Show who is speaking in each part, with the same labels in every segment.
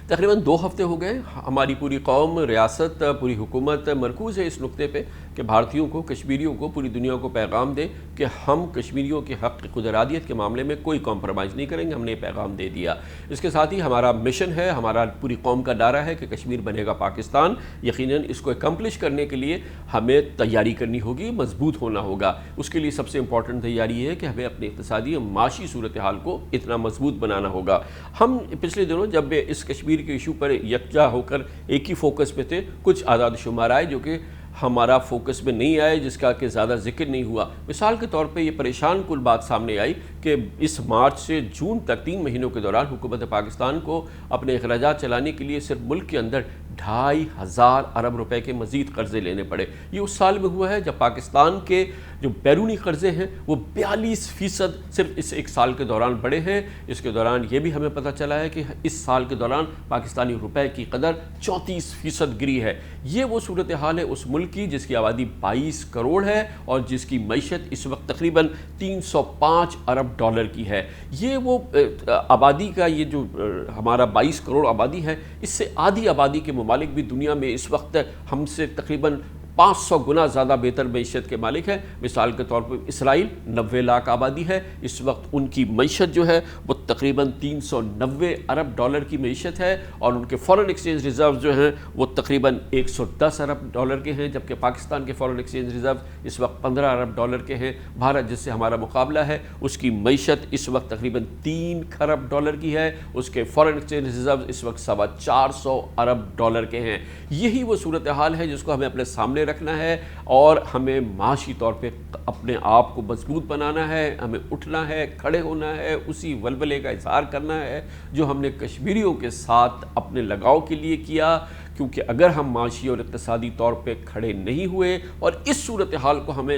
Speaker 1: تقریباً 2 ہفتے ہو گئے ہماری پوری قوم، ریاست، پوری حکومت مرکوز ہے اس نقطے پہ کہ بھارتیوں کو، کشمیریوں کو، پوری دنیا کو پیغام دے کہ ہم کشمیریوں کے حق کی خود ارادیت کے معاملے میں کوئی کمپرومائز نہیں کریں گے. ہم نے یہ پیغام دے دیا. اس کے ساتھ ہی ہمارا مشن ہے، ہمارا پوری قوم کا نعرہ ہے کہ کشمیر بنے گا پاکستان. یقیناً اس کو اکمپلش کرنے کے لیے ہمیں تیاری کرنی ہوگی، مضبوط ہونا ہوگا. اس کے لیے سب سے امپورٹنٹ تیاری یہ ہے کہ ہمیں اپنی اقتصادی اور معاشی صورتحال کو اتنا مضبوط بنانا ہوگا. ہم پچھلے دنوں جب اس کشمیر کے ایشو پر یکجا ہو کر ایک ہی فوکس پہ تھے، کچھ اعداد و شمار آئے جو کہ ہمارا فوکس میں نہیں آئے، جس کا کہ زیادہ ذکر نہیں ہوا. مثال کے طور پہ یہ پریشان کل بات سامنے آئی کہ اس مارچ سے جون تک 3 مہینوں کے دوران حکومت پاکستان کو اپنے اخراجات چلانے کے لیے صرف ملک کے اندر 2,500 ارب روپے کے مزید قرضے لینے پڑے. یہ اس سال میں ہوا ہے جب پاکستان کے جو بیرونی قرضے ہیں وہ 42% صرف اس ایک سال کے دوران بڑھے ہیں. اس کے دوران یہ بھی ہمیں پتہ چلا ہے کہ اس سال کے دوران پاکستانی روپے کی قدر 34% گری ہے. یہ وہ صورتحال ہے اس ملک کی جس کی آبادی 22 کروڑ ہے اور جس کی معیشت اس وقت تقریباً 305 ارب ڈالر کی ہے. یہ وہ آبادی کا یہ جو ہمارا 22 کروڑ آبادی ہے، اس سے آدھی آبادی کے ممالک بھی دنیا میں اس وقت ہم سے تقریباً 500 گنا زیادہ بہتر معیشت کے مالک ہیں. مثال کے طور پر اسرائیل 90 لاکھ آبادی ہے، اس وقت ان کی معیشت جو ہے وہ تقریباً 390 ارب ڈالر کی معیشت ہے اور ان کے فارن ایکسچینج ریزرو جو ہیں وہ تقریباً 110 ارب ڈالر کے ہیں، جبکہ پاکستان کے فارن ایکسچینج ریزرو اس وقت 15 ارب ڈالر کے ہیں. بھارت جس سے ہمارا مقابلہ ہے اس کی معیشت اس وقت تقریباً 3 ارب ڈالر کی ہے، اس کے فارن ایکسچینج ریزرو اس وقت 450 ارب ڈالر کے ہیں. یہی وہ صورتحال ہے جس کو ہمیں اپنے سامنے رکھنا ہے اور ہمیں معاشی طور پہ اپنے آپ کو مضبوط بنانا ہے. ہمیں اٹھنا ہے، کھڑے ہونا ہے، اسی ولولے کا اظہار کرنا ہے جو ہم نے کشمیریوں کے ساتھ اپنے لگاؤ کے لیے کیا. کیونکہ اگر ہم معاشی اور اقتصادی طور پہ کھڑے نہیں ہوئے اور اس صورتحال کو ہم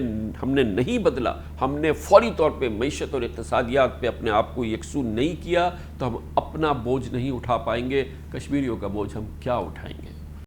Speaker 1: نے نہیں بدلا، ہم نے فوری طور پہ معیشت اور اقتصادیات پہ اپنے آپ کو یکسو نہیں کیا، تو ہم اپنا بوجھ نہیں اٹھا پائیں گے. کشمیریوں کا بوجھ ہم کیا اٹھائیں گے؟